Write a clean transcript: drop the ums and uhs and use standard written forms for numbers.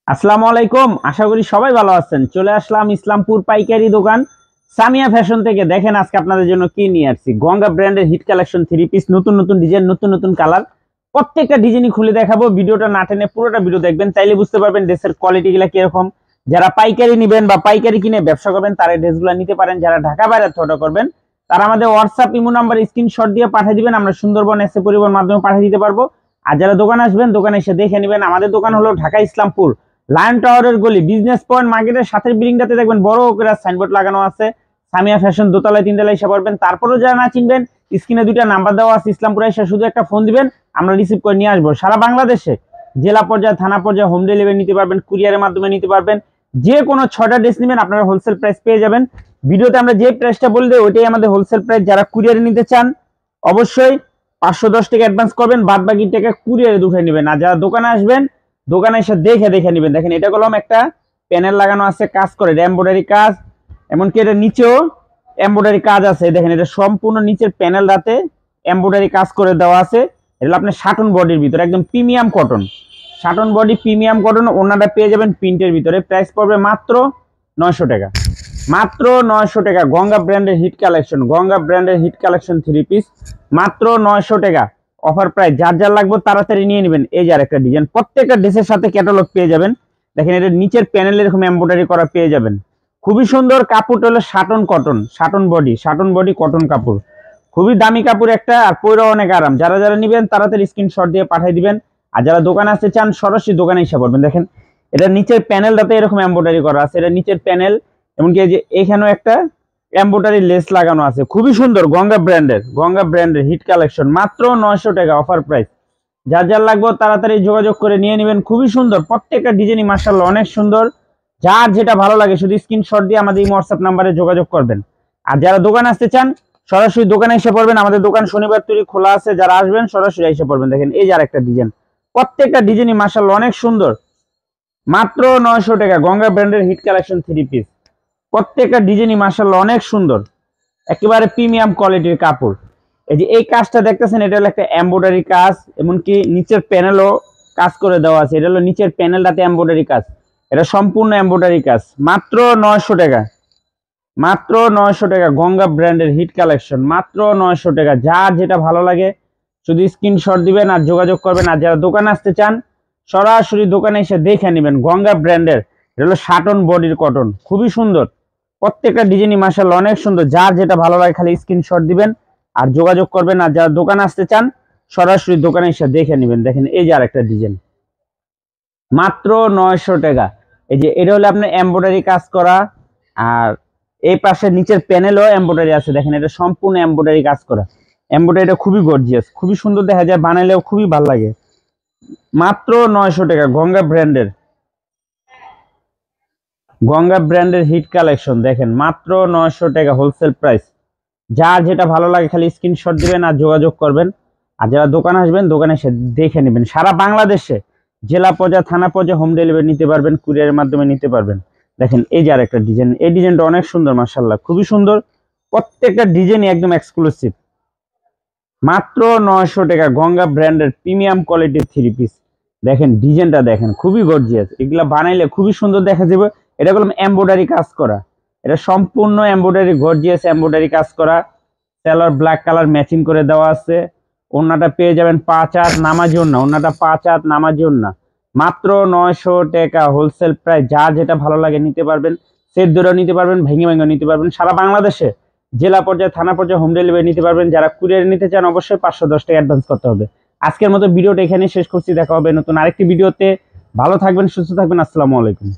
আসসালামু আলাইকুম। আশা করি সবাই ভালো আছেন। চলে আসলাম ইসলামপুর পাইকারি দোকান সামিয়া ফ্যাশন থেকে। দেখেন আজকে আপনাদের জন্য কি নিয়ে আসছি। গঙ্গা ব্র্যান্ডের হিট কালেকশন থ্রি পিস, নতুন নতুন ডিজাইন, নতুন নতুন কালার। প্রত্যেকটা ডিজাইনই খুলে দেখাবো। ভিডিওটা না টেনে পুরোটা ভিডিও দেখবেন, তাইলে বুঝতে পারবেন ড্রেসের কোয়ালিটিগুলো কিরকম। যারা পাইকারি নেবেন বা পাইকারি কিনে ব্যবসা করবেন তারা ড্রেসগুলো নিতে পারেন। যারা ঢাকা বাইরে অর্ডার করবেন তারা আমাদের হোয়াটসঅ্যাপ ইমো নাম্বার স্ক্রিনশট দিয়ে পাঠিয়ে দিবেন, আমরা সুন্দরবন এসে পরিবহন মাধ্যমে পাঠিয়ে দিতে পারবো। আর যারা দোকানে আসবেন দোকানে এসে দেখে নেবেন। আমাদের দোকান হলো ঢাকা ইসলামপুর লায়ন টাওয়ারের গলি, বিজনেস পয়েন্ট মার্কেটের সাথে বিল্ডিংটাতে দেখবেন বড় করে সাইনবোর্ড লাগানো আছে সামিয়া ফ্যাশন, দোতলায় তিনতলায় এসে পারবেন। তারপরেও যারা না চিনবেন স্ক্রিনে দুইটা নাম্বার দেওয়া আছে, ইসলামপুরে এসে শুধু একটা ফোন দিবেন, আমরা রিসিভ করে নিয়ে আসবো। সারা বাংলাদেশে জেলা পর্যায়ে, থানা পর্যায়ে হোম ডেলিভারি নিতে পারবেন, কুরিয়ারের মাধ্যমে নিতে পারবেন। যে কোনো 6টা ড্রেস নেবেন আপনারা হোলসেল প্রাইস পেয়ে যাবেন। ভিডিওতে আমরা যে প্রাইসটা বলে দিই ওইটাই আমাদের হোলসেল প্রাইস। যারা কুরিয়ারে নিতে চান অবশ্যই 510 টাকা অ্যাডভান্স করবেন, বাদ বাকি টাকা কুরিয়ারে উঠাই নেবেন। আর যারা দোকানে আসবেন দোকানে এসে দেখে নেবেন। দেখেন এটা কলম একটা প্যানেল লাগানো আছে, কাজ করে এমব্রয়ডারি কাজ, এমনকি এটা নিচেও এমব্রয়ডারি কাজ আছে। দেখেন এটা সম্পূর্ণ নিচের প্যানেল রাতে এমব্রয়ডারি কাজ করে দেওয়া আছে। এটা আপনার শাটন বডির ভিতরে একদম premium cotton, Sutton body premium cotton. ওনাটা পেয়ে যাবেন প্রিন্টের ভিতরে। প্রাইস পড়বে মাত্র 900 টাকা, মাত্র 900 টাকা। গঙ্গা ব্র্যান্ডের হিট কালেকশন, গঙ্গা ব্র্যান্ডের হিট কালেকশন থ্রি পিস মাত্র 900 টাকা অফার প্রাইস। যার যার লাগবে তাড়াতাড়ি নিয়ে নেবেন। এই যে আরেকটা ডিজাইন, প্রত্যেকটা ড্রেসের সাথে ক্যাটালগ পেয়ে যাবেন। দেখেন এটা নিচের প্যানেলে এরকম এমব্রয়ডারি করা পেয়ে যাবেন, খুবই সুন্দর। কাপড়টা হলো Sutton cotton, Sutton body cotton কাপড়, খুবই দামি কাপড় একটা, আর পরে অনেক আরাম। যারা যারা নেবেন তাড়াতাড়ি স্ক্রিনশট দিয়ে পাঠিয়ে দিবেন। আর যারা দোকানে আসতে চান সরাসরি দোকানে এসে পড়বেন। দেখেন এটা নিচের প্যানেলটাতে এরকম এমব্রয়ডারি করা আছে, এটা নিচের প্যানেল, এমনকি এই যে এখানেও একটা এমব্রয়ডারি লেস লাগানো আছে, খুবই সুন্দর। গঙ্গা ব্র্যান্ডের হিট কালেকশন মাত্র 900 টাকা অফার প্রাইস। যার যার লাগবে তাড়াতাড়ি যোগাযোগ করে নিয়ে নেবেন। খুবই সুন্দর প্রত্যেকটা ডিজাইনই মাশাআল্লাহ অনেক সুন্দর। যার যেটা ভালো লাগে শুধু স্ক্রিনশট দিয়ে আমাদের এই হোয়াটসঅ্যাপ নাম্বারে যোগাযোগ করবেন। আর যারা দোকানে আসতে চান সরাসরি দোকানে এসে পড়বেন। আমাদের দোকান শনিবার থেকে খোলা আছে, যারা আসবেন সরাসরি এসে পড়বেন। দেখেন এই যে আরেকটা ডিজাইন, প্রত্যেকটা ডিজাইনই মাশাআল্লাহ অনেক সুন্দর। মাত্র 900 টাকা গঙ্গা ব্র্যান্ডের হিট কালেকশন থ্রি পিস। প্রত্যেকটা ডিজাইনই মাশাআল্লাহ অনেক সুন্দর, একেবারে প্রিমিয়াম কোয়ালিটির কাপড়। এই যে এই কাজটা দেখতেছেন এটা হলো একটা এমব্রয়ডারি কাজ, এমনকি নিচের প্যানেলও কাজ করে দেওয়া আছে। এটা হলো নিচের প্যানেলটাতে এমব্রয়ডারি কাজ, এটা সম্পূর্ণ এমব্রয়ডারি কাজ। মাত্র 900 টাকা, মাত্র 900 টাকা গঙ্গা ব্র্যান্ডের হিট কালেকশন মাত্র 900 টাকা। যার যেটা ভালো লাগে শুধু স্ক্রিনশট দিবেন আর যোগাযোগ করবেন। আর যারা দোকানে আসতে চান সরাসরি দোকানে এসে দেখে নেবেন। গঙ্গা ব্র্যান্ডের এটা হলো শাটন বডির কটন, খুবই সুন্দর। প্রত্যেকটা ডিজাইনই মাশাআল্লাহ অনেক সুন্দর। যার যেটা ভালো লাগে খালি স্ক্রিনশট দিবেন আর যোগাযোগ করবেন। আর যারা দোকানে আসতে চান সরাসরি দোকানে এসে দেখে নেবেন। দেখেন এই যে আরেকটা ডিজাইন মাত্র 900 টাকা। এই যে এটা হলো আপনার এমব্রয়ডারি কাজ করা, আর এই পাশে নিচের প্যানেলও এমব্রয়ডারি আছে। দেখেন এটা সম্পূর্ণ এমব্রয়ডারি কাজ করা। এমব্রয়ডারিটা খুবই গর্জিয়াস, খুবই সুন্দর দেখা যায়, বানাইলেও খুবই ভালো লাগে। মাত্র 900 টাকা গঙ্গা ব্র্যান্ডের হিট কালেকশন। দেখেন মাত্র 900 টাকা হোলসেল প্রাইস। যার যেটা ভালো লাগে খালি স্ক্রিনশট দিবেন আর যোগাযোগ করবেন। আর যারা দোকানে আসবেন দোকানে এসে দেখে নেবেন। সারা বাংলাদেশে জেলা পর্যায়ে, থানা পর্যায়ে হোম ডেলিভারি নিতে পারবেন, কুরিয়ারের মাধ্যমে নিতে পারবেন। দেখেন এই যে আরেকটা ডিজাইন, এই ডিজাইনটা অনেক সুন্দর মাশাআল্লাহ, খুবই সুন্দর। প্রত্যেকটা ডিজাইনই একদম এক্সক্লুসিভ। মাত্র 900 টাকা গঙ্গা ব্র্যান্ডের প্রিমিয়াম কোয়ালিটির থ্রি পিস। দেখেন ডিজাইনটা দেখেন, খুবই গর্জিয়াস। এগুলা বানাইলে খুবই সুন্দর দেখা যাবে। এটা হলো এমব্রয়ডারি কাজ করা, এটা সম্পূর্ণ এমব্রয়ডারি, গর্জিয়াস এমব্রয়ডারি কাজ করা। সেলার ব্ল্যাক কালার ম্যাচিং করে দেওয়া আছে। ওন্নাটা পেয়ে যাবেন 5 হাত নামাজি ওন্না, ওন্নাটা 5 হাত নামাজি ওন্না। মাত্র 900 টাকা হোলসেল প্রাইস। যার যেটা ভালো লাগে নিতে পারবেন, সেট ধরেও নিতে পারবেন, ভেঙে ভেঙে নিতে পারবেন। সারা বাংলাদেশে জেলা পর্যায়ে, থানা পর্যায়ে হোম ডেলিভারি নিতে পারবেন। যারা কুরিয়ারে নিতে চান অবশ্যই 510 টাকা অ্যাডভান্স করতে হবে। আজকের মতো ভিডিওটা এখানেই শেষ করছি, দেখা হবে নতুন আরেকটি ভিডিওতে। ভালো থাকবেন, সুস্থ থাকবেন, আসসালামু আলাইকুম।